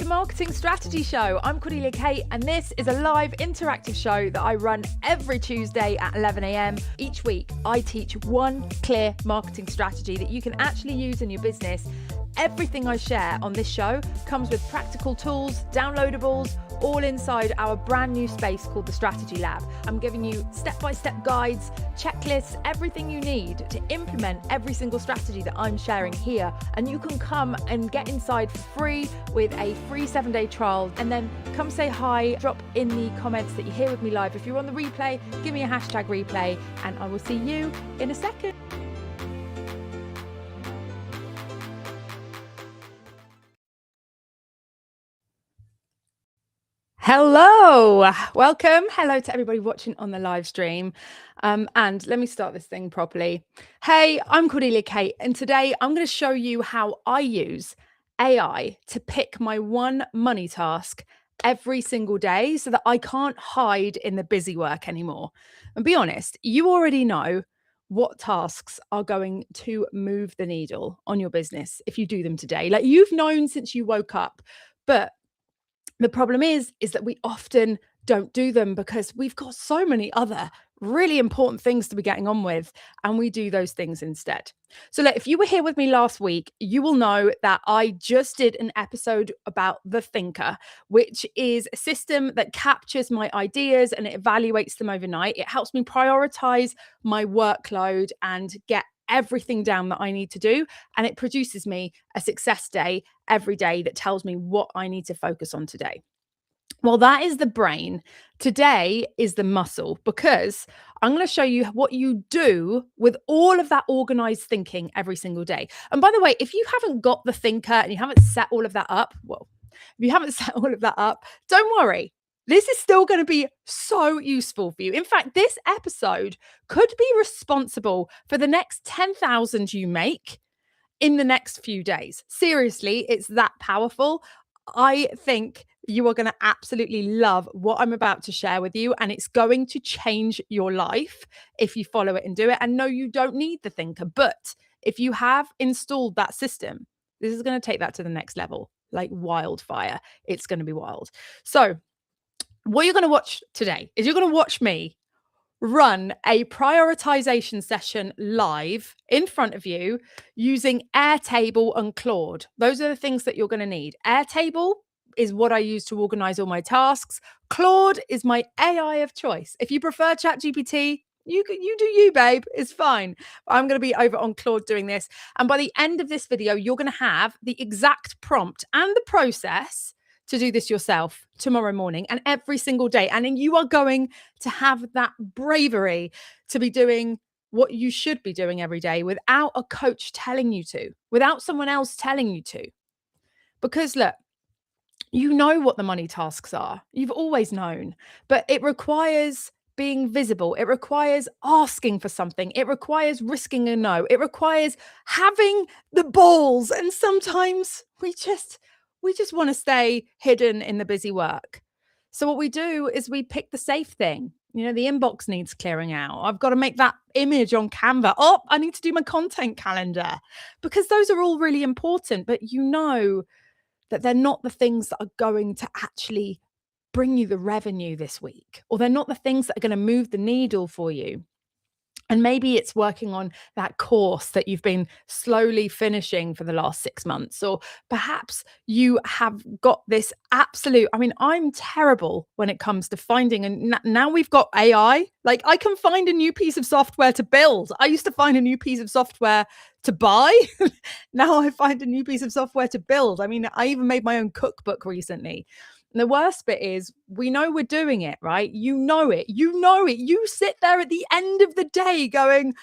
Marketing Strategy Show. I'm Cordelia Kate, and this is a live interactive show that I run every Tuesday at 11 a.m. Each week, I teach one clear marketing strategy that you can actually use in your business. Everything I share on this show comes with practical tools, downloadables, all inside our brand new space called the Strategy Lab. I'm giving you step-by-step guides, checklists, everything you need to implement every single strategy that I'm sharing here. And you can come and get inside for free with a free 7-day trial, and then come say hi, drop in the comments that you're here with me live. If you're on the replay, give me a hashtag replay, and I will see you in a second. Hello, welcome. Hello to everybody watching on the live stream. And let me start this thing properly. Hey, I'm Cordelia Kate, and today I'm going to show you how I use AI to pick my one money task every single day so that I can't hide in the busy work anymore. And be honest, you already know what tasks are going to move the needle on your business if you do them today. Like, you've known since you woke up, but the problem is that we often don't do them because we've got so many other really important things to be getting on with, and we do those things instead. So look, if you were here with me last week, you will know that I just did an episode about the Thinker, which is a system that captures my ideas and it evaluates them overnight. It helps me prioritize my workload and get everything down that I need to do. And it produces me a success day every day that tells me what I need to focus on today. Well, that is the brain. Today is the muscle, because I'm going to show you what you do with all of that organized thinking every single day. And by the way, if you haven't got the Thinker and you haven't set all of that up, don't worry. This is still going to be so useful for you. In fact, this episode could be responsible for the next 10,000 you make in the next few days. Seriously, it's that powerful. I think you are going to absolutely love what I'm about to share with you, and it's going to change your life if you follow it and do it. And no, you don't need the Thinker, but if you have installed that system, this is going to take that to the next level, like wildfire. It's going to be wild. So what you're going to watch today is you're going to watch me run a prioritization session live in front of you using Airtable and Claude. Those are the things that you're going to need. Airtable is what I use to organize all my tasks. Claude is my AI of choice. If you prefer ChatGPT, you do you, babe. It's fine. I'm going to be over on Claude doing this. And by the end of this video, you're going to have the exact prompt and the process to do this yourself tomorrow morning and every single day. And then you are going to have that bravery to be doing what you should be doing every day without a coach telling you to, without someone else telling you to. Because look, you know what the money tasks are. You've always known, but it requires being visible. It requires asking for something. It requires risking a no. It requires having the balls. And sometimes we just want to stay hidden in the busy work. So what we do is we pick the safe thing. You know, the inbox needs clearing out. I've got to make that image on Canva. Oh, I need to do my content calendar, because those are all really important. But you know that they're not the things that are going to actually bring you the revenue this week, or they're not the things that are going to move the needle for you. And maybe it's working on that course that you've been slowly finishing for the last 6 months. Or perhaps you have got this absolute, I'm terrible when it comes to finding, and now we've got AI, like I can find a new piece of software to build. I used to find a new piece of software to buy. Now I find a new piece of software to build. I even made my own cookbook recently. And the worst bit is we know we're doing it, right? You know it. You sit there at the end of the day going,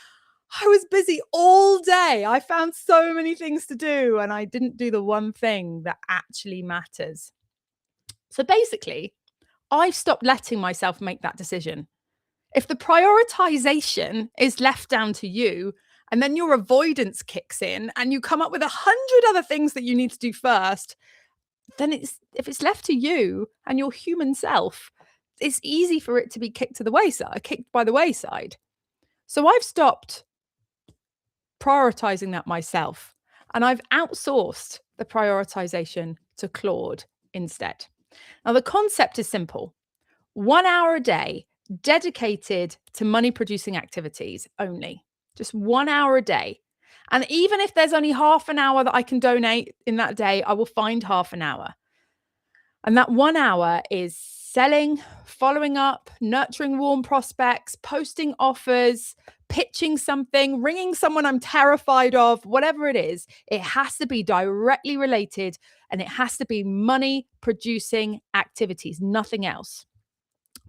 I was busy all day. I found so many things to do, and I didn't do the one thing that actually matters. So basically, I've stopped letting myself make that decision. If the prioritization is left down to you, and then your avoidance kicks in and you come up with 100 other things that you need to do first, then if it's left to you and your human self, it's easy for it to be kicked by the wayside. So I've stopped prioritizing that myself, and I've outsourced the prioritization to Claude instead. Now, the concept is simple. 1 hour a day dedicated to money producing activities only. Just 1 hour a day. And even if there's only half an hour that I can donate in that day, I will find half an hour. And that 1 hour is selling, following up, nurturing warm prospects, posting offers, pitching something, ringing someone I'm terrified of, whatever it is. It has to be directly related and it has to be money producing activities, nothing else.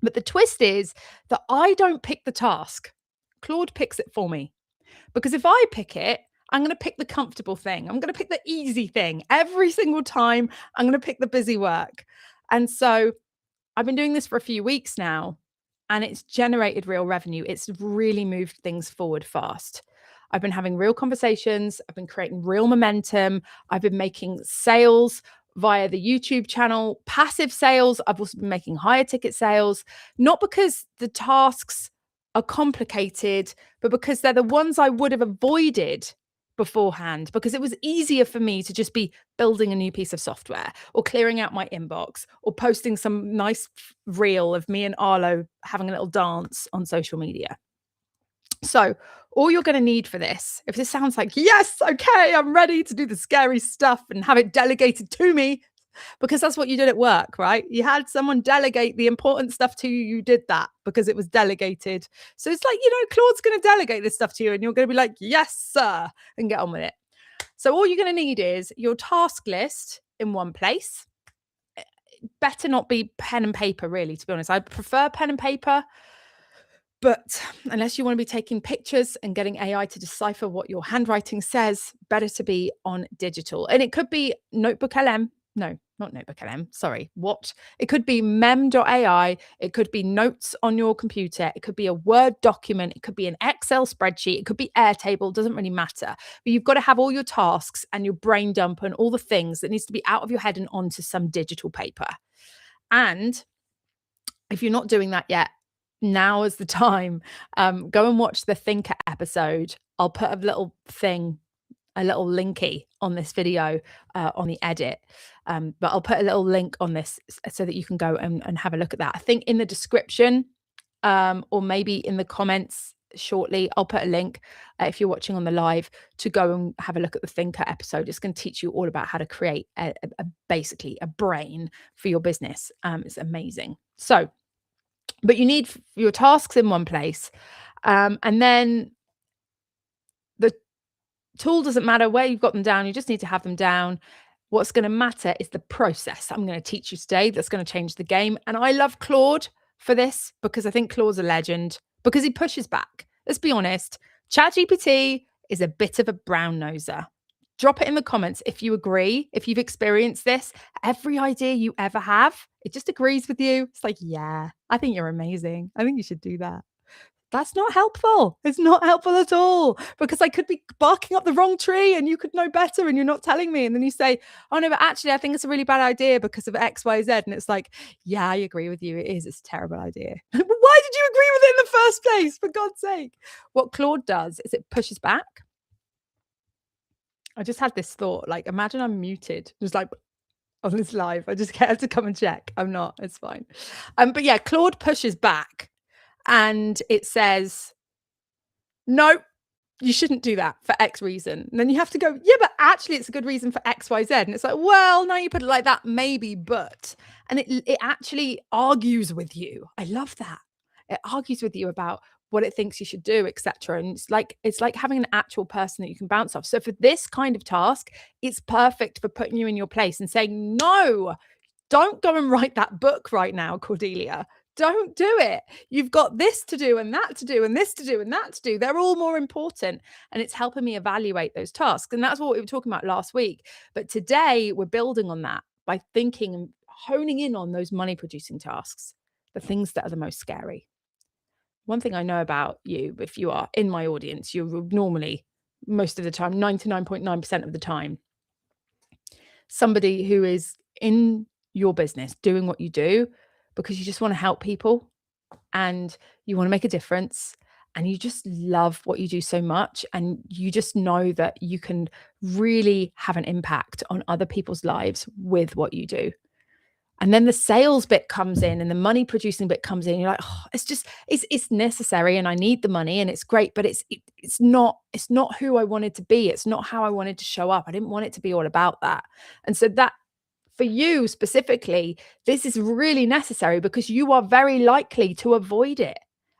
But the twist is that I don't pick the task. Claude picks it for me. Because if I pick it, I'm going to pick the comfortable thing. I'm going to pick the easy thing. Every single time, I'm going to pick the busy work. And so I've been doing this for a few weeks now, and it's generated real revenue. It's really moved things forward fast. I've been having real conversations. I've been creating real momentum. I've been making sales via the YouTube channel, passive sales. I've also been making higher ticket sales, not because the tasks are complicated, but because they're the ones I would have avoided beforehand, because it was easier for me to just be building a new piece of software or clearing out my inbox or posting some nice reel of me and Arlo having a little dance on social media. So all you're going to need for this, if this sounds like, yes, okay, I'm ready to do the scary stuff and have it delegated to me, because that's what you did at work, right? You had someone delegate the important stuff to you. You did that because it was delegated. So it's like, Claude's going to delegate this stuff to you and you're going to be like, yes, sir, and get on with it. So all you're going to need is your task list in one place. Better not be pen and paper, really, to be honest. I prefer pen and paper. But unless you want to be taking pictures and getting AI to decipher what your handwriting says, better to be on digital. And it could be Notebook LM. No, not Notebook LM. Sorry. What? It could be mem.ai. It could be notes on your computer. It could be a Word document. It could be an Excel spreadsheet. It could be Airtable. It doesn't really matter. But you've got to have all your tasks and your brain dump and all the things that needs to be out of your head and onto some digital paper. And if you're not doing that yet, now is the time. Go and watch the Thinker episode. I'll put a little thing, a little linky on this video on the edit. But I'll put a little link on this so that you can go and have a look at that. I think in the description or maybe in the comments shortly, I'll put a link if you're watching on the live to go and have a look at the Thinker episode. It's going to teach you all about how to create basically a brain for your business. It's amazing. So, but you need your tasks in one place. And then the tool doesn't matter where you've got them down. You just need to have them down. What's going to matter is the process I'm going to teach you today that's going to change the game. And I love Claude for this because I think Claude's a legend because he pushes back. Let's be honest. ChatGPT is a bit of a brown noser. Drop it in the comments if you agree, if you've experienced this. Every idea you ever have, it just agrees with you. It's like, yeah, I think you're amazing. I think you should do that. That's not helpful. It's not helpful at all because I could be barking up the wrong tree and you could know better and you're not telling me. And then you say, oh no, but actually I think it's a really bad idea because of X, Y, Z. And it's like, yeah, I agree with you. It is. It's a terrible idea. Why did you agree with it in the first place? For God's sake. What Claude does is it pushes back. I just had this thought, like, imagine I'm muted, just like on this live. I just have to come and check. I'm not, it's fine. But yeah, Claude pushes back and it says, no, you shouldn't do that for X reason. And then you have to go, yeah, but actually it's a good reason for X, Y, Z. And it's like, well, now you put it like that, maybe, but. And it actually argues with you. I love that. It argues with you about what it thinks you should do, etc. And it's like having an actual person that you can bounce off. So for this kind of task, it's perfect for putting you in your place and saying, no, don't go and write that book right now, Cordelia. Don't do it. You've got this to do and that to do and this to do and that to do. They're all more important. And it's helping me evaluate those tasks. And that's what we were talking about last week. But today we're building on that by thinking and honing in on those money producing tasks, the things that are the most scary. One thing I know about you, if you are in my audience, you're normally, most of the time, 99.9% of the time, somebody who is in your business doing what you do because you just want to help people and you want to make a difference and you just love what you do so much and you just know that you can really have an impact on other people's lives with what you do. And then the sales bit comes in and the money producing bit comes in. You're like, oh, it's necessary and I need the money and it's great, but it's not who I wanted to be. It's not how I wanted to show up. I didn't want it to be all about that. And so that, for you specifically, this is really necessary because you are very likely to avoid it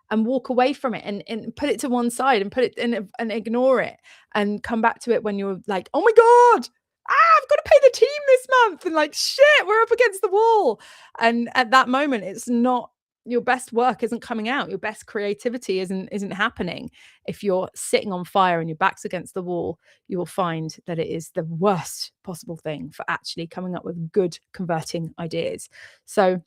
and walk away from it and put it to one side and put it in and ignore it and come back to it when you're like, oh my God, I've got to pay the team this month. And like, shit, we're up against the wall. And at that moment, it's not, your best work isn't coming out. Your best creativity isn't happening. If you're sitting on fire and your back's against the wall, you will find that it is the worst possible thing for actually coming up with good converting ideas. So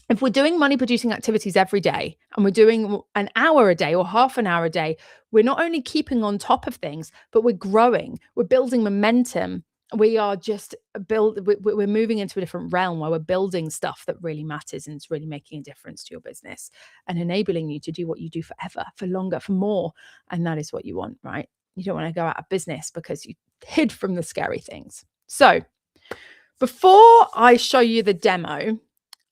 if we're doing money producing activities every day and we're doing an hour a day or half an hour a day, we're not only keeping on top of things, but we're growing, we're building momentum. We are just we're moving into a different realm where we're building stuff that really matters and it's really making a difference to your business and enabling you to do what you do forever, for longer, for more. And that is what you want, right? You don't want to go out of business because you hid from the scary things. So before I show you the demo,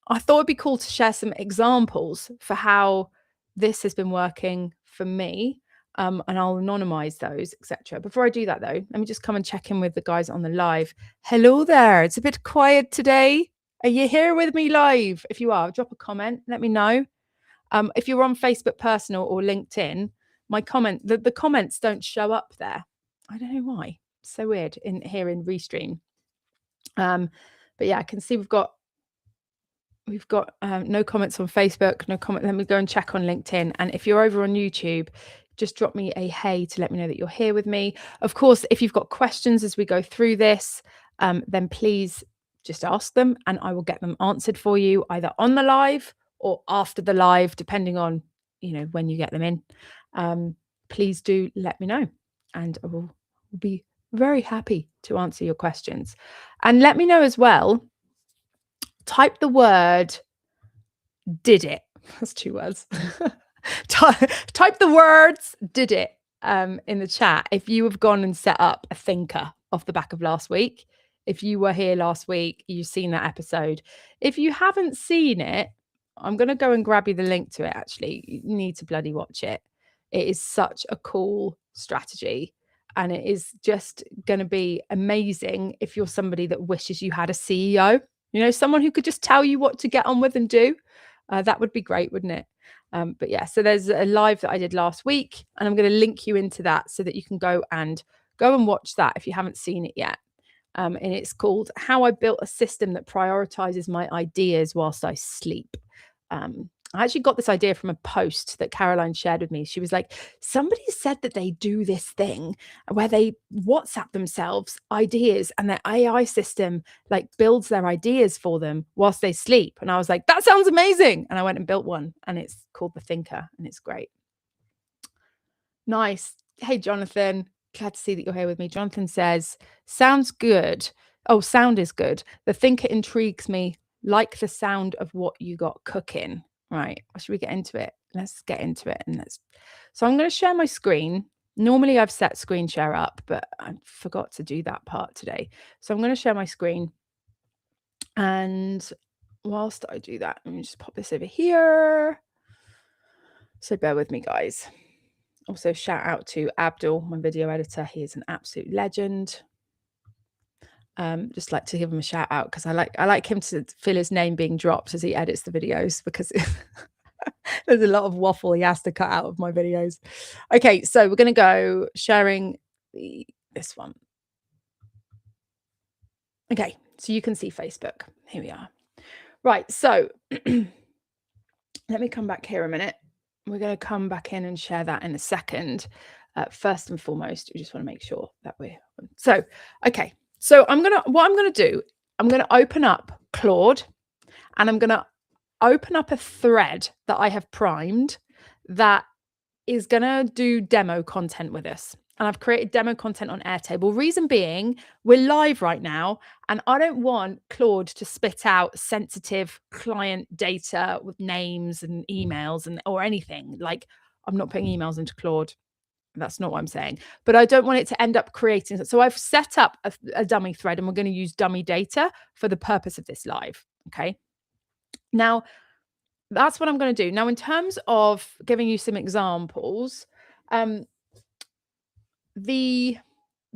I thought it'd be cool to share some examples for how this has been working for me. And I'll anonymize those, etc. Before I do that, though, let me just come and check in with the guys on the live. Hello there. It's a bit quiet today. Are you here with me live? If you are, drop a comment. Let me know. If you're on Facebook Personal or LinkedIn, my comment, the comments don't show up there. I don't know why. It's so weird in Restream. But yeah, I can see we've got no comments on Facebook, no comment. Let me go and check on LinkedIn. And if you're over on YouTube, just drop me a hey to let me know that you're here with me. Of course, if you've got questions as we go through this, then please just ask them and I will get them answered for you either on the live or after the live, depending on, when you get them in. Please do let me know and I will be very happy to answer your questions. And let me know as well, type the word did it. That's 2 words. Type the words did it in the chat if you have gone and set up a thinker off the back of last week. If you were here last week, you've seen that episode. If you haven't seen it, I'm going to go and grab you the link to it. Actually, you need to bloody watch it. It is such a cool strategy. And it is just going to be amazing if you're somebody that wishes you had a CEO, someone who could just tell you what to get on with and do. That would be great, wouldn't it? But yeah, so there's a live that I did last week and I'm going to link you into that so that you can go and watch that if you haven't seen it yet. And it's called How I Built a System That Prioritizes My Ideas Whilst I Sleep. I actually got this idea from a post that Caroline shared with me. She was like, somebody said that they do this thing where they WhatsApp themselves ideas and their AI system like builds their ideas for them whilst they sleep. And I was like, that sounds amazing. And I went and built one and it's called The Thinker and it's great. Nice. Hey, Jonathan. Glad to see that you're here with me. Jonathan says, sounds good. Oh, sound is good. The Thinker intrigues me, like the sound of what you got cooking. Right, should we get into it? Let's get into it. So I'm going to share my screen. Normally I've set screen share up, but I forgot to do that part today. So I'm going to share my screen. And whilst I do that, let me just pop this over here. So bear with me, guys. Also, shout out to Abdul, my video editor. He is an absolute legend. Just like to give him a shout out because I like him to feel his name being dropped as he edits the videos because there's a lot of waffle he has to cut out of my videos. Okay, so we're going to go sharing this one. Okay, so you can see Facebook. Here we are. Right, so let me come back here a minute. We're going to come back in and share that in a second. First and foremost, we just want to make sure that we're so okay. So what I'm going to do, I'm going to open up Claude and I'm going to open up a thread that I have primed that is going to do demo content with us. And I've created demo content on Airtable. Reason being, we're live right now and I don't want Claude to spit out sensitive client data with names and emails or anything. Like I'm not putting emails into Claude. That's not what I'm saying, but I don't want it to end up creating. So I've set up a dummy thread and we're going to use dummy data for the purpose of this live. Okay. Now, that's what I'm going to do. Now, in terms of giving you some examples, um, the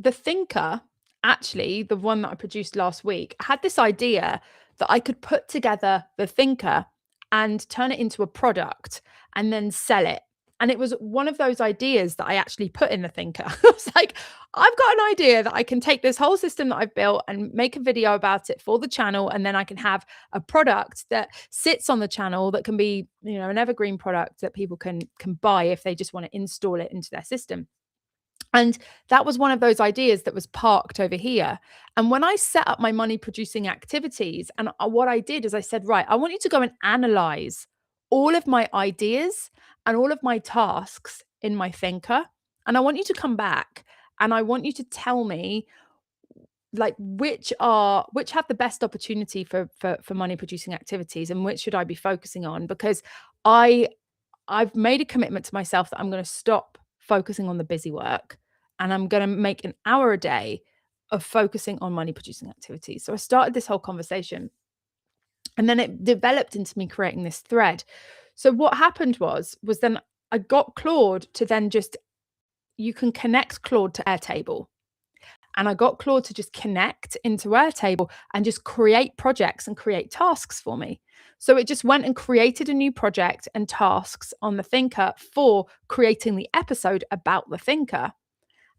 thinker, actually, the one that I produced last week, had this idea that I could put together the thinker and turn it into a product and then sell it. And it was one of those ideas that I actually put in the thinker. I was like, I've got an idea that I can take this whole system that I've built and make a video about it for the channel. And then I can have a product that sits on the channel that can be, an evergreen product that people can buy if they just want to install it into their system. And that was one of those ideas that was parked over here. And when I set up my money producing activities, and what I did is I said, right, I want you to go and analyze all of my ideas and all of my tasks in my thinker. And I want you to come back and I want you to tell me like which have the best opportunity for money producing activities and which should I be focusing on, because I've made a commitment to myself that I'm going to stop focusing on the busy work and I'm going to make an hour a day of focusing on money producing activities. So I started this whole conversation and then it developed into me creating this thread. So what happened was then I got Claude to then you can connect Claude to Airtable. And I got Claude to just connect into Airtable and just create projects and create tasks for me. So it just went and created a new project and tasks on the thinker for creating the episode about the thinker.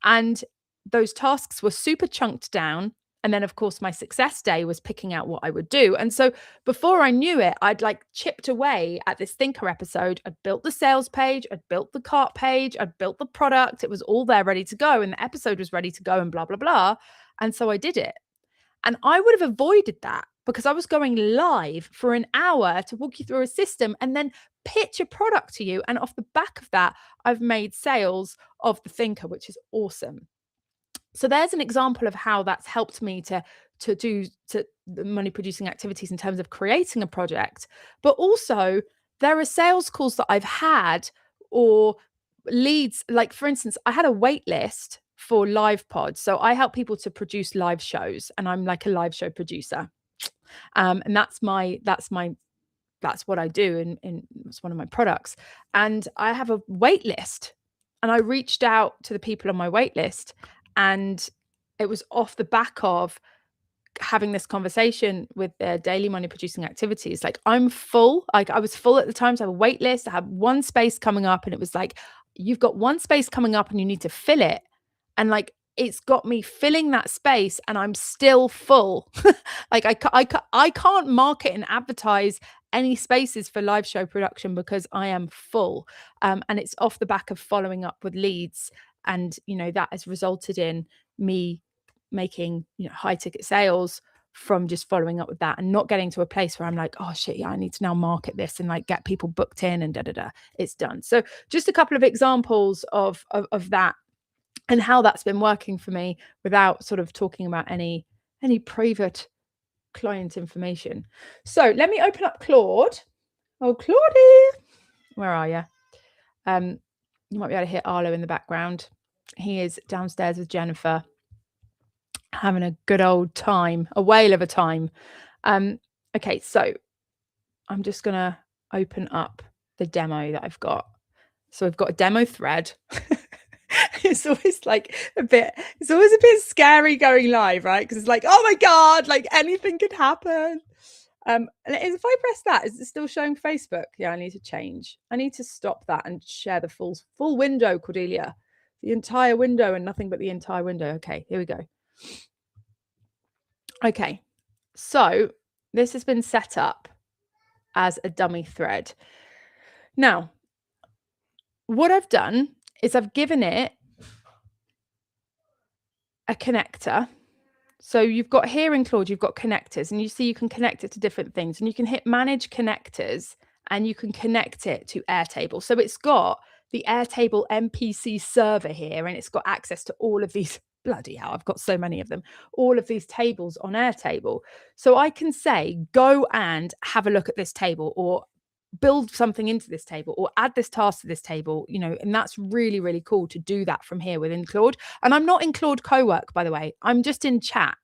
And those tasks were super chunked down. And then, of course, my success day was picking out what I would do. And so before I knew it, I'd like chipped away at this thinker episode. I'd built the sales page, I'd built the cart page, I'd built the product. It was all there ready to go. And the episode was ready to go and blah, blah, blah. And so I did it. And I would have avoided that because I was going live for an hour to walk you through a system and then pitch a product to you. And off the back of that, I've made sales of the thinker, which is awesome. So there's an example of how that's helped me to do the money producing activities in terms of creating a project. But also there are sales calls that I've had or leads. Like, for instance, I had a wait list for live pods. So I help people to produce live shows and I'm like a live show producer. And that's what I do in it's one of my products. And I have a wait list and I reached out to the people on my wait list. And it was off the back of having this conversation with their daily money producing activities. Like, I'm full. Like, I was full at the time. So I have a wait list. I have one space coming up. And it was like, you've got one space coming up and you need to fill it. And like, it's got me filling that space and I'm still full. Like, I can't market and advertise any spaces for live show production because I am full. And it's off the back of following up with leads. And, that has resulted in me making, high ticket sales from just following up with that and not getting to a place where I'm like, oh shit, yeah, I need to now market this and like get people booked in and it's done. So just a couple of examples of that and how that's been working for me without sort of talking about any private client information. So let me open up Claude. Oh, Claudie, where are you? You might be able to hear Arlo in the background. He is downstairs with Jennifer having a good old time, a whale of a time. Okay, so I'm just going to open up the demo that I've got. So I've got a demo thread. It's always a bit scary going live, right? Because it's like, oh my God, like anything could happen. And if I press that, is it still showing Facebook? Yeah, I need to change. I need to stop that and share the full window, Cordelia. The entire window and nothing but the entire window. Okay, here we go. Okay, so this has been set up as a dummy thread. Now, what I've done is I've given it a connector. So you've got here in Claude, you've got connectors and you see you can connect it to different things and you can hit manage connectors and you can connect it to Airtable. So it's got the Airtable MPC server here and it's got access to all of these, bloody hell, I've got so many of them, all of these tables on Airtable. So I can say, go and have a look at this table or build something into this table or add this task to this table, and that's really, really cool to do that from here within Claude. And I'm not in Claude Cowork, by the way, I'm just in chat.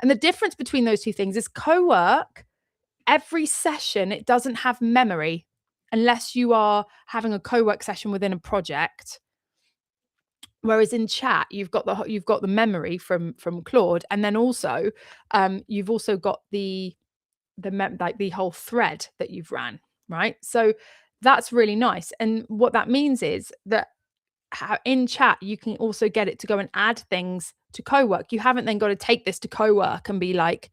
And the difference between those two things is Cowork every session, it doesn't have memory unless you are having a co-work session within a project. Whereas in chat, you've got the memory from Claude, and then also you've also got like the whole thread that you've ran, right? So that's really nice. And what that means is that in chat you can also get it to go and add things to co-work. You haven't then got to take this to co-work and be like,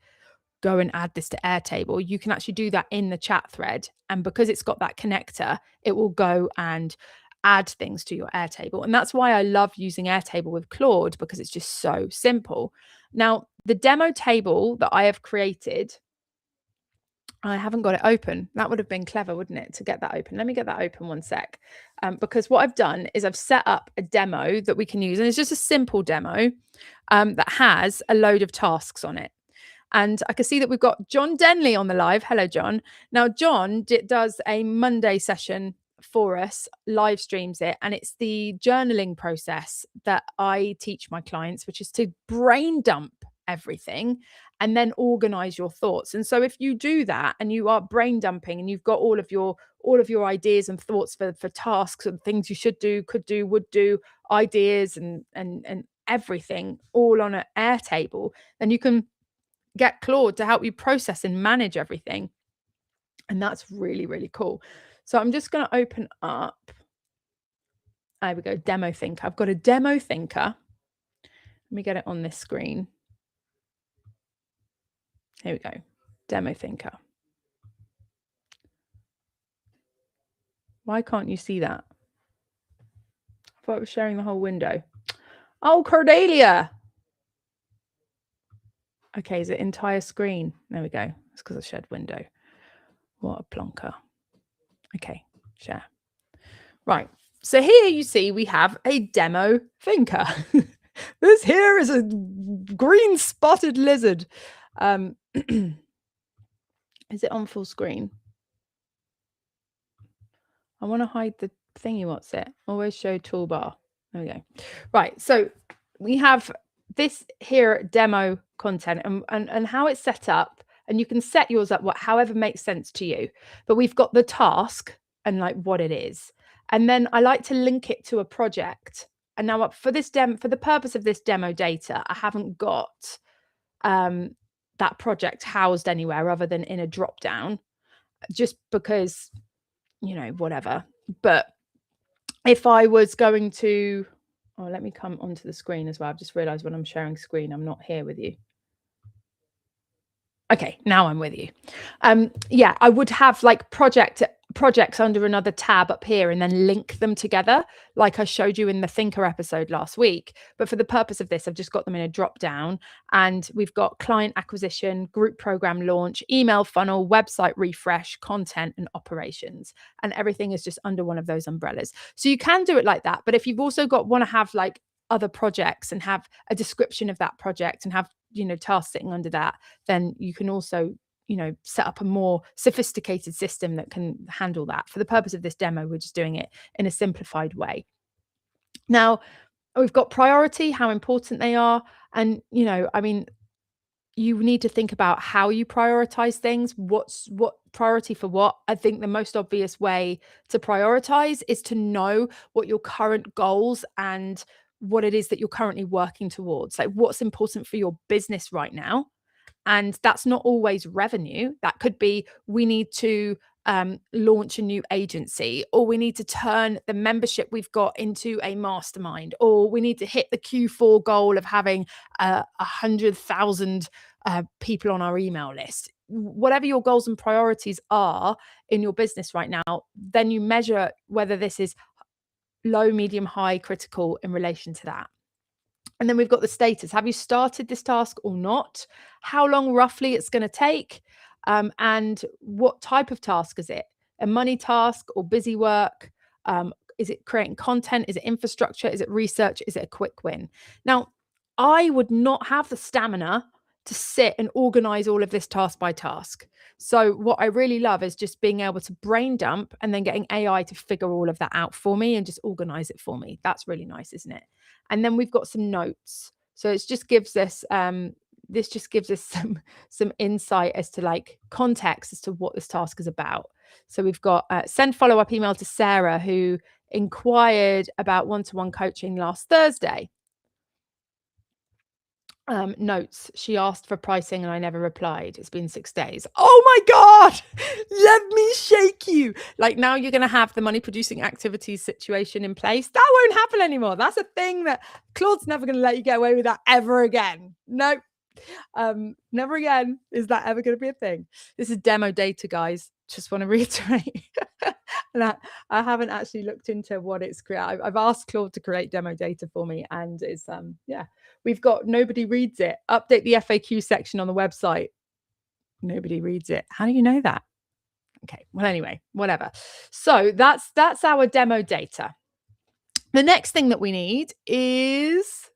go and add this to Airtable. You can actually do that in the chat thread. And because it's got that connector, it will go and add things to your Airtable. And that's why I love using Airtable with Claude, because it's just so simple. Now, the demo table that I have created, I haven't got it open. That would have been clever, wouldn't it, to get that open? Let me get that open one sec. Because what I've done is I've set up a demo that we can use. And it's just a simple demo that has a load of tasks on it. And I can see that we've got John Denley on the live. Hello, John. Now, John does a Monday session for us, live streams it. And it's the journaling process that I teach my clients, which is to brain dump everything and then organize your thoughts. And so if you do that and you are brain dumping and you've got all of your ideas and thoughts for tasks and things you should do, could do, would do, ideas and everything all on an Airtable, then you can get Claude to help you process and manage everything. And that's really, really cool. So I'm just going to open up. There we go. Demo Thinker. I've got a Demo Thinker. Let me get it on this screen. Here we go. Demo Thinker. Why can't you see that? I thought it was sharing the whole window. Oh, Cordelia. Okay, is it entire screen? There we go. It's because I shared window. What a plonker. Okay, share. Right. So here you see we have a Demo Thinker. This here is a green spotted lizard. Is it on full screen? I want to hide the thingy. What's it? Always show toolbar. There we go. Right. So we have this here demo content and how it's set up, and you can set yours up however makes sense to you. But we've got the task and like what it is. And then I like to link it to a project. And now for the purpose of this demo data, I haven't got that project housed anywhere other than in a drop down, just because, you know, whatever. But if I was going to, oh, let me come onto the screen as well. I've just realized when I'm sharing screen, I'm not here with you. Okay, now I'm with you. Yeah, I would have like projects under another tab up here and then link them together like I showed you in the Thinker episode last week. But for the purpose of this, I've just got them in a drop down, and we've got client acquisition, group program launch, email funnel, website refresh, content, and operations. And everything is just under one of those umbrellas. So you can do it like that. But if you've also want to have like other projects and have a description of that project and have, you know, tasks sitting under that, then you can also, you know, set up a more sophisticated system that can handle that. For the purpose of this demo, we're just doing it in a simplified way. Now, we've got priority, how important they are. And, you know, I mean, you need to think about how you prioritize things. What priority for what? I think the most obvious way to prioritize is to know what your current goals and what it is that you're currently working towards. Like what's important for your business right now. And that's not always revenue. That could be, we need to launch a new agency, or we need to turn the membership we've got into a mastermind, or we need to hit the Q4 goal of having 100,000 people on our email list. Whatever your goals and priorities are in your business right now, then you measure whether this is low, medium, high, critical in relation to that. And then we've got the status. Have you started this task or not? How long roughly it's going to take? And what type of task is it? A money task or busy work? Is it creating content? Is it infrastructure? Is it research? Is it a quick win? Now, I would not have the stamina to sit and organize all of this task by task. So what I really love is just being able to brain dump and then getting AI to figure all of that out for me and just organize it for me. That's really nice, isn't it? And then we've got some notes. So it just gives us this just gives us some insight as to like context as to what this task is about. So we've got send follow-up email to Sarah, who inquired about one-to-one coaching last Thursday. Notes, she asked for pricing and I never replied. It's been 6 days. Oh my God, let me shake you. Like, now you're going to have the money producing activities situation in place. That won't happen anymore. That's a thing that Claude's never going to let you get away with that ever again. Nope. Never again is that ever going to be a thing. This is demo data, guys. Just want to reiterate. And I haven't actually looked into what it's created. I've asked Claude to create demo data for me, and it's yeah, we've got nobody reads it. Update the FAQ section on the website. Nobody reads it. How do you know that? Okay, well, anyway, whatever. So that's our demo data. The next thing that we need is,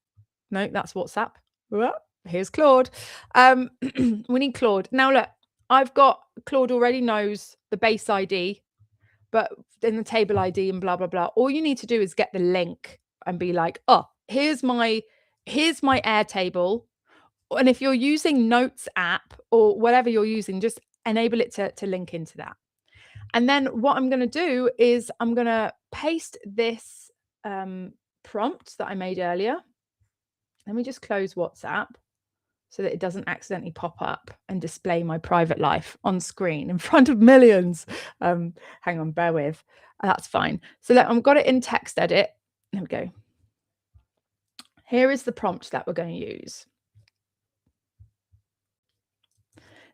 no, that's WhatsApp. Well, here's Claude. We need Claude. Now look, I've got Claude already knows the base ID, but in the table ID and blah, blah, blah. All you need to do is get the link and be like, oh, here's my Airtable. And if you're using Notes app or whatever you're using, just enable it to link into that. And then what I'm going to do is I'm going to paste this prompt that I made earlier. Let me just close WhatsApp so that it doesn't accidentally pop up and display my private life on screen in front of millions. Hang on, bear with. That's fine. So look, I've got it in text edit. There we go. Here is the prompt that we're going to use.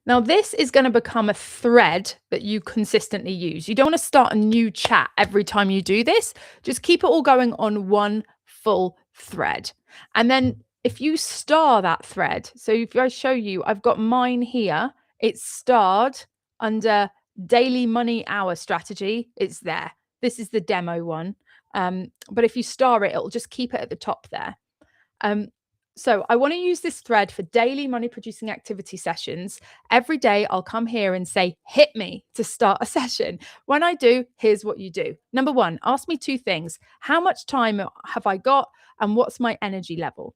Now, this is going to become a thread that you consistently use. You don't want to start a new chat every time you do this. Just keep it all going on one full thread. And then if you star that thread, so if I show you, I've got mine here. It's starred under daily money hour strategy. It's there. This is the demo one. But if you star it, it'll just keep it at the top there. So I want to use this thread for daily money producing activity sessions. Every day I'll come here and say, hit me to start a session. When I do, here's what you do. Number one, ask me 2 things. How much time have I got? And what's my energy level?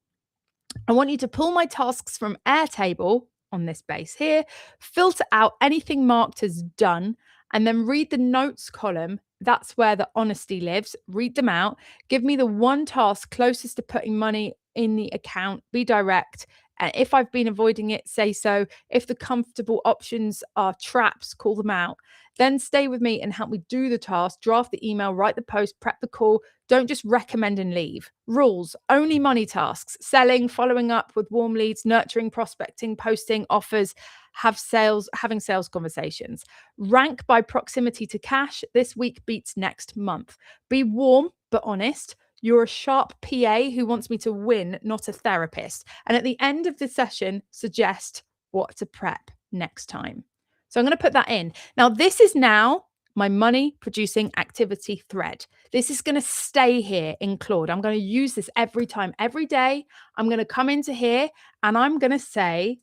I want you to pull my tasks from Airtable on this base here, filter out anything marked as done, and then read the notes column. That's where the honesty lives. Read them out. Give me the one task closest to putting money in the account. Be direct. And if I've been avoiding it, say so. If the comfortable options are traps, call them out. Then stay with me and help me do the task, draft the email, write the post, prep the call. Don't just recommend and leave. Rules, only money tasks, selling, following up with warm leads, nurturing, prospecting, posting, offers, having sales conversations. Rank by proximity to cash. This week beats next month. Be warm, but honest. You're a sharp PA who wants me to win, not a therapist. And at the end of the session, suggest what to prep next time. So I'm going to put that in. Now, this is now my money producing activity thread. This is going to stay here in Claude. I'm going to use this every time, every day. I'm going to come into here and I'm going to say,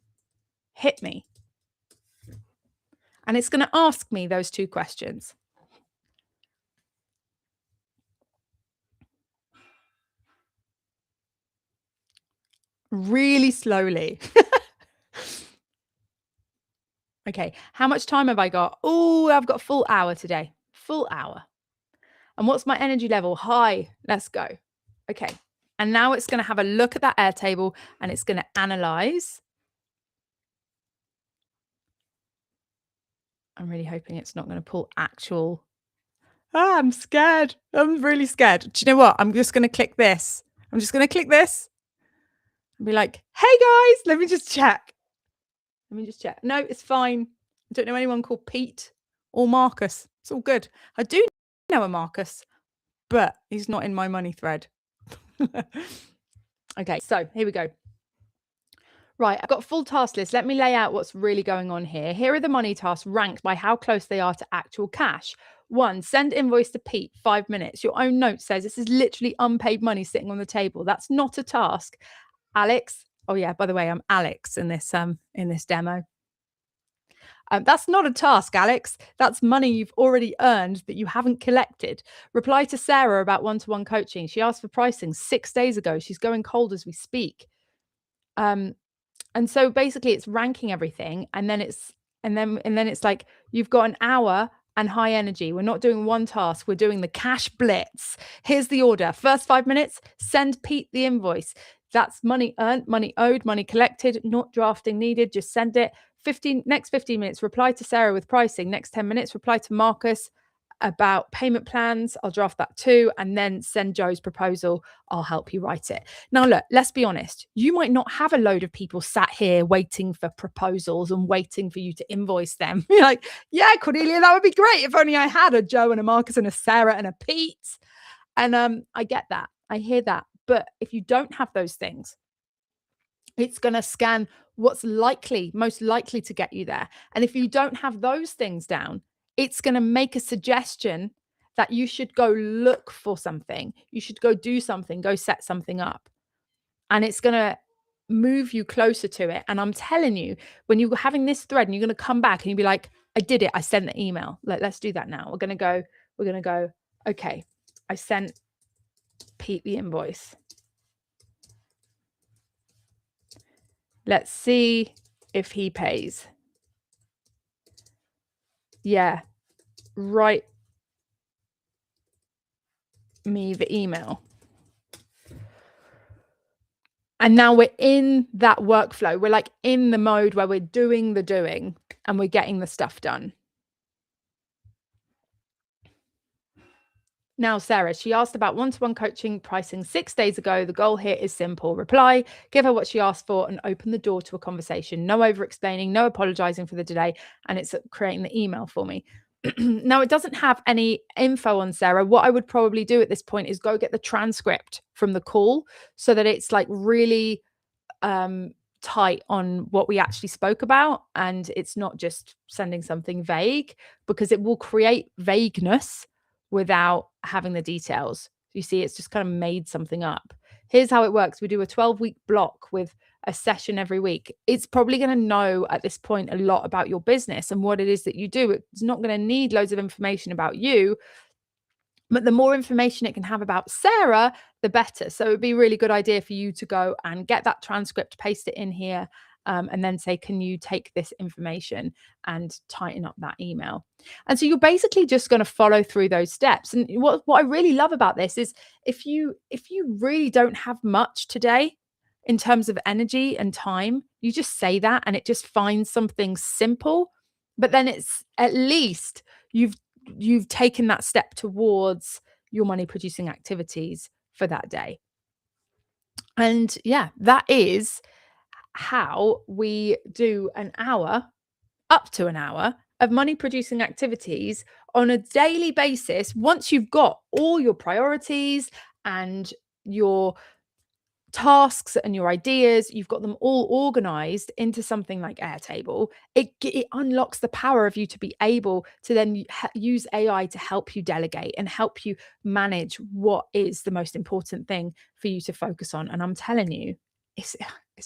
hit me. And it's going to ask me those 2 questions. Really slowly. Okay, how much time have I got? Oh, I've got a full hour today. Full hour. And what's my energy level? High. Let's go. Okay. And now it's going to have a look at that Airtable and it's going to analyze. I'm really hoping it's not going to pull actual. I'm scared. I'm really scared. Do you know what? I'm just going to click this. I'm just going to click this and be like, hey guys, let me just check. Let me just check. No, it's fine. I don't know anyone called Pete or Marcus. It's all good. I do know a Marcus, but he's not in my money thread. Okay, so here we go. Right, I've got a full task list. Let me lay out what's really going on here. Here are the money tasks ranked by how close they are to actual cash. 1, send invoice to Pete, 5 minutes. Your own note says this is literally unpaid money sitting on the table. That's not a task. Alex, oh yeah, by the way, I'm Alex in this demo. That's not a task, Alex. That's money you've already earned that you haven't collected. Reply to Sarah about one-to-one coaching. She asked for pricing 6 days ago. She's going cold as we speak. And so basically it's ranking everything, and then it's like you've got an hour and high energy. We're not doing one task, we're doing the cash blitz. Here's the order. First 5 minutes, send Pete the invoice. That's money earned, money owed, money collected, not drafting needed. Just send it. 15 minutes, reply to Sarah with pricing. Next 10 minutes, reply to Marcus about payment plans. I'll draft that too. And then send Joe's proposal. I'll help you write it. Now, look, let's be honest. You might not have a load of people sat here waiting for proposals and waiting for you to invoice them. You're like, yeah, Cornelia, that would be great if only I had a Joe and a Marcus and a Sarah and a Pete. And I get that. I hear that. But if you don't have those things, it's going to scan what's most likely to get you there. And if you don't have those things down, it's going to make a suggestion that you should go look for something. You should go do something, go set something up. And it's going to move you closer to it. And I'm telling you, when you're having this thread and you're going to come back and you'll be like, I did it. I sent the email. Let's do that now. We're going to go, okay, I sent Pete the invoice. Let's see if he pays. Yeah, write me the email. And now we're in that workflow. We're like in the mode where we're doing the doing and we're getting the stuff done. Now, Sarah, she asked about one-to-one coaching pricing 6 days ago. The goal here is simple. Reply, give her what she asked for, and open the door to a conversation. No over-explaining, no apologizing for the delay, and it's creating the email for me. Now, it doesn't have any info on Sarah. What I would probably do at this point is go get the transcript from the call so that it's like really tight on what we actually spoke about, and it's not just sending something vague, because it will create vagueness without having the details. You see, it's just kind of made something up. Here's how it works. We do a 12-week block with a session every week. It's probably going to know at this point a lot about your business and what it is that you do. It's not going to need loads of information about you, but the more information it can have about Sarah, the better. So it'd be a really good idea for you to go and get that transcript, paste it in here, and then say, can you take this information and tighten up that email? And so you're basically just going to follow through those steps. And what I really love about this is if you really don't have much today in terms of energy and time, you just say that and it just finds something simple. But then it's at least you've taken that step towards your money producing activities for that day. And yeah, that is how we do an hour, up to an hour of money producing activities on a daily basis. Once you've got all your priorities and your tasks and your ideas, you've got them all organized into something like Airtable, it unlocks the power of you to be able to then use AI to help you delegate and help you manage what is the most important thing for you to focus on. And I'm telling you, it's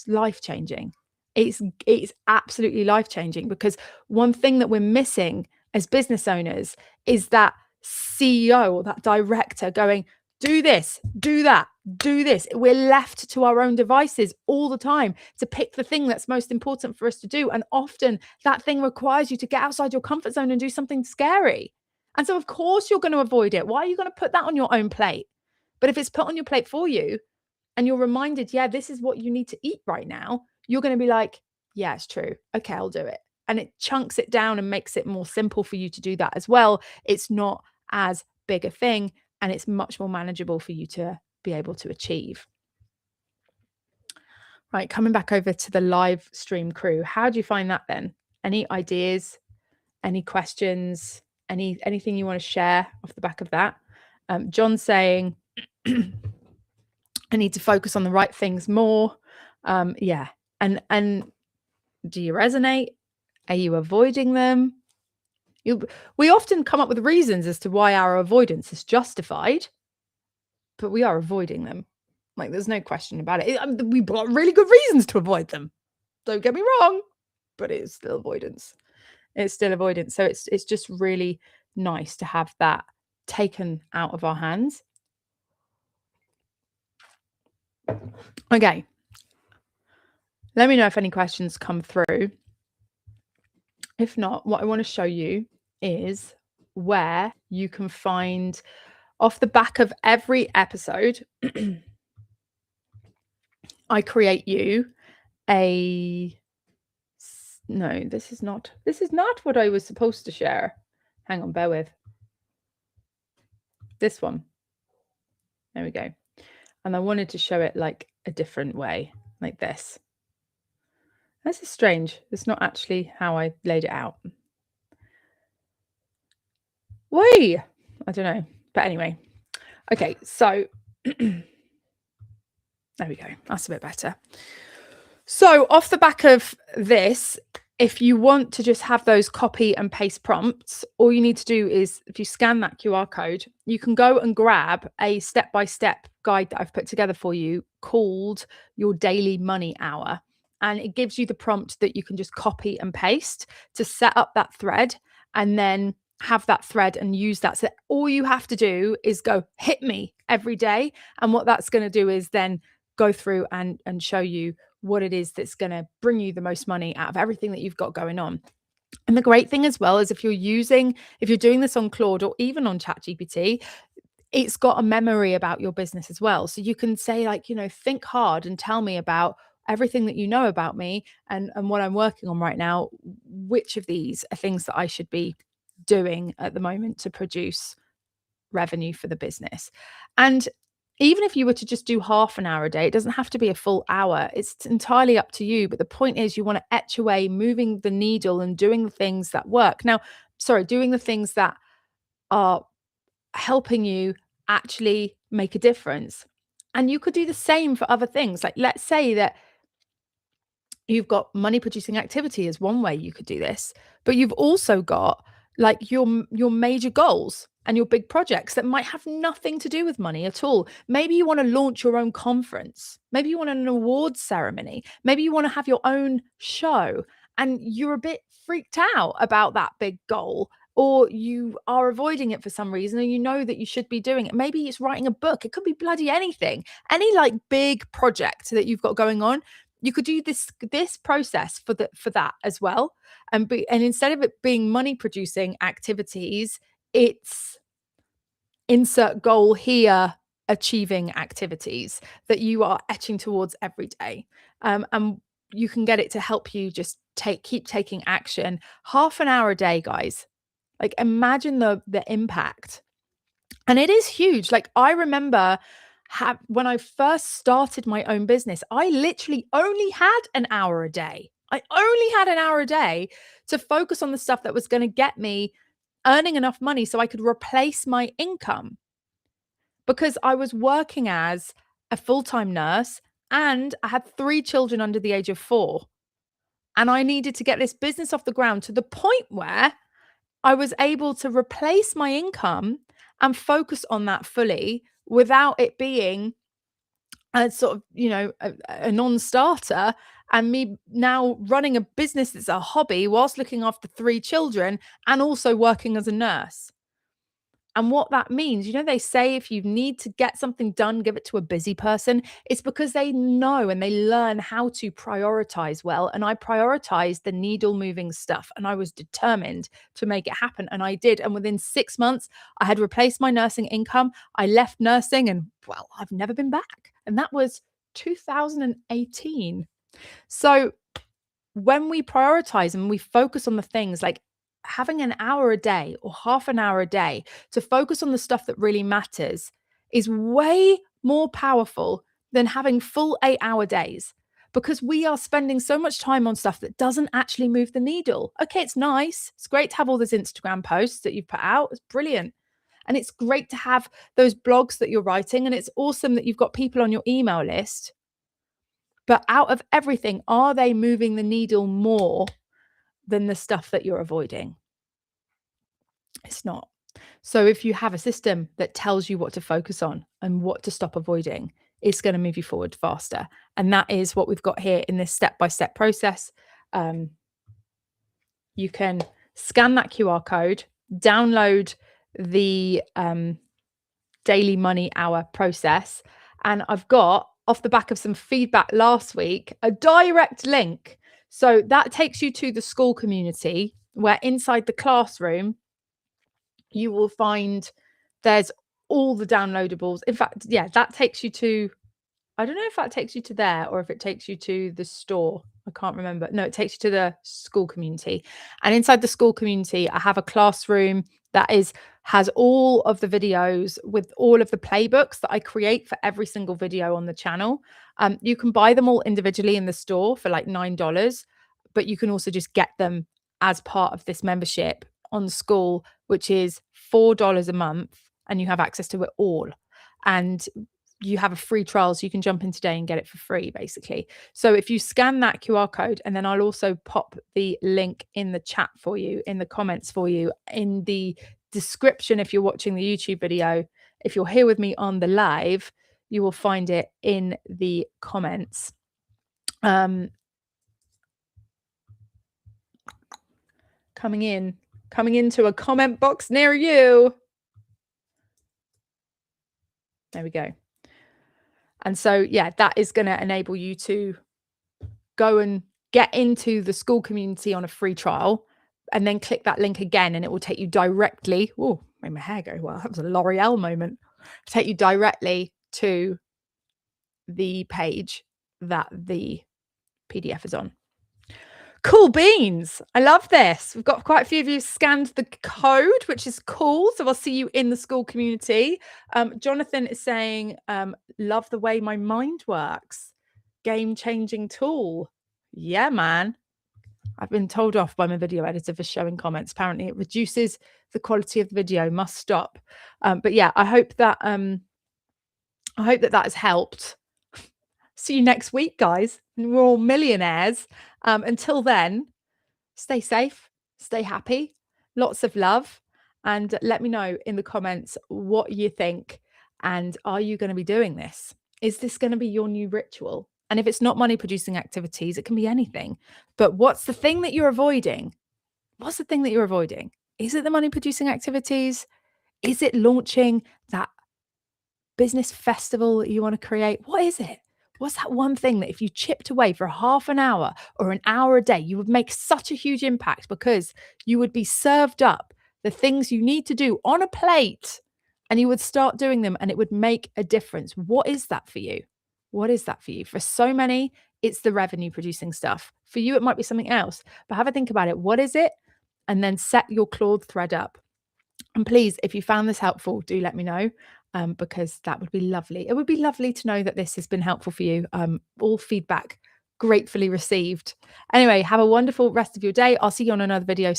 life-changing. It's absolutely life-changing, because one thing that we're missing as business owners is that CEO or that director going, do this, do that, do this. We're left to our own devices all the time to pick the thing that's most important for us to do. And often that thing requires you to get outside your comfort zone and do something scary. And so, of course, you're going to avoid it. Why are you going to put that on your own plate? But if it's put on your plate for you and you're reminded, yeah, this is what you need to eat right now, you're going to be like, yeah, it's true. Okay, I'll do it. And it chunks it down and makes it more simple for you to do that as well. It's not as big a thing, and it's much more manageable for you to be able to achieve. Right, coming back over to the live stream crew. How do you find that then? Any ideas, any questions, anything you want to share off the back of that? John's saying, I need to focus on the right things more. Yeah. And do you resonate? Are you avoiding them? We often come up with reasons as to why our avoidance is justified, but we are avoiding them. Like, there's no question about it. We've got really good reasons to avoid them. Don't get me wrong, but it's still avoidance. It's still avoidance. So it's just really nice to have that taken out of our hands. Okay. Let me know if any questions come through. If not, what I want to show you is where you can find, off the back of every episode, I create you no, this is not what I was supposed to share. Hang on, bear with. This one. There we go. And I wanted to show it like a different way, like this. This is strange. It's not actually how I laid it out. Whee! I don't know. But anyway. Okay, so there we go. That's a bit better. So off the back of this, if you want to just have those copy and paste prompts, all you need to do is, if you scan that QR code, you can go and grab a step-by-step guide that I've put together for you called Your Daily Money Hour. And it gives you the prompt that you can just copy and paste to set up that thread, and then have that thread and use that. So all you have to do is go hit me every day. And what that's going to do is then go through and show you what it is that's going to bring you the most money out of everything that you've got going on. And the great thing as well is if you're doing this on Claude or even on ChatGPT, it's got a memory about your business as well. So you can say, like, think hard and tell me about everything that you know about me and what I'm working on right now. Which of these are things that I should be doing at the moment to produce revenue for the business? And even if you were to just do half an hour a day, it doesn't have to be a full hour. It's entirely up to you. But the point is, you want to etch away, moving the needle and doing the things that work. Doing the things that are helping you actually make a difference. And you could do the same for other things. Like, let's say that you've got money producing activity as one way you could do this, but you've also got like your major goals and your big projects that might have nothing to do with money at all. Maybe you want to launch your own conference. Maybe you want an awards ceremony. Maybe you want to have your own show and you're a bit freaked out about that big goal, or you are avoiding it for some reason and you know that you should be doing it. Maybe it's writing a book. It could be bloody anything. Any like big project that you've got going on, you could do this process for that as well. And instead of it being money producing activities, it's insert goal here achieving activities that you are etching towards every day. And you can get it to help you just keep taking action. Half an hour a day, guys. Like, imagine the impact. And it is huge. Like, I remember when I first started my own business, I literally only had an hour a day. I only had an hour a day to focus on the stuff that was going to get me earning enough money so I could replace my income, because I was working as a full-time nurse and I had 3 children under the age of 4. And I needed to get this business off the ground to the point where I was able to replace my income and focus on that fully without it being a sort of, a non-starter, and me now running a business that's a hobby whilst looking after 3 children and also working as a nurse. And what that means, they say if you need to get something done, give it to a busy person. It's because they know and they learn how to prioritize well. And I prioritized the needle moving stuff and I was determined to make it happen. And I did. And within 6 months, I had replaced my nursing income. I left nursing and, well, I've never been back. And that was 2018. So when we prioritize and we focus on the things like having an hour a day or half an hour a day to focus on the stuff that really matters is way more powerful than having full 8-hour days, because we are spending so much time on stuff that doesn't actually move the needle. Okay, it's nice. It's great to have all those Instagram posts that you've put out. It's brilliant. And it's great to have those blogs that you're writing. And it's awesome that you've got people on your email list. But out of everything, are they moving the needle more than the stuff that you're avoiding? It's not. So if you have a system that tells you what to focus on and what to stop avoiding, it's going to move you forward faster. And that is what we've got here in this step-by-step process. You can scan that QR code, download the Daily Money Hour process. And I've got off the back of some feedback last week, a direct link. So that takes you to the school community, where inside the classroom, you will find there's all the downloadables. In fact, yeah, that takes you to, I don't know if that takes you to there or if it takes you to the store. I can't remember. No, it takes you to the school community. And inside the school community, I have a classroom that has all of the videos with all of the playbooks that I create for every single video on the channel. You can buy them all individually in the store for like $9, but you can also just get them as part of this membership on the school, which is $4 a month, and you have access to it all. And you have a free trial, so you can jump in today and get it for free, basically. So if you scan that QR code, and then I'll also pop the link in the chat for you, in the comments for you, in the description if you're watching the YouTube video. If you're here with me on the live, you will find it in the comments. Coming into a comment box near you. There we go. And so, yeah, that is going to enable you to go and get into the school community on a free trial, and then click that link again, and it will take you directly. Oh, made my hair go. Well, that was a L'Oreal moment. Take you directly to the page that the PDF is on. Cool beans. I love this. We've got quite a few of you scanned the code, which is cool. So I'll see you in the school community. Jonathan is saying, love the way my mind works. Game-changing tool. Yeah, man. I've been told off by my video editor for showing comments. Apparently it reduces the quality of the video. Must stop. But yeah, I hope that that has helped. See you next week, guys. We're all millionaires. Until then, stay safe, stay happy, lots of love, and let me know in the comments what you think. And are you going to be doing this? Is this going to be your new ritual? And if it's not money producing activities, it can be anything. But what's the thing that you're avoiding? What's the thing that you're avoiding? Is it the money producing activities? Is it launching that business festival that you want to create? What is it? What's that one thing that if you chipped away for half an hour or an hour a day, you would make such a huge impact, because you would be served up the things you need to do on a plate, and you would start doing them, and it would make a difference? What is that for you? What is that for you? For so many, it's the revenue producing stuff. For you, it might be something else, but have a think about it. What is it? And then set your Claude thread up. And please, if you found this helpful, do let me know, because that would be lovely. It would be lovely to know that this has been helpful for you. All feedback gratefully received. Anyway, have a wonderful rest of your day. I'll see you on another video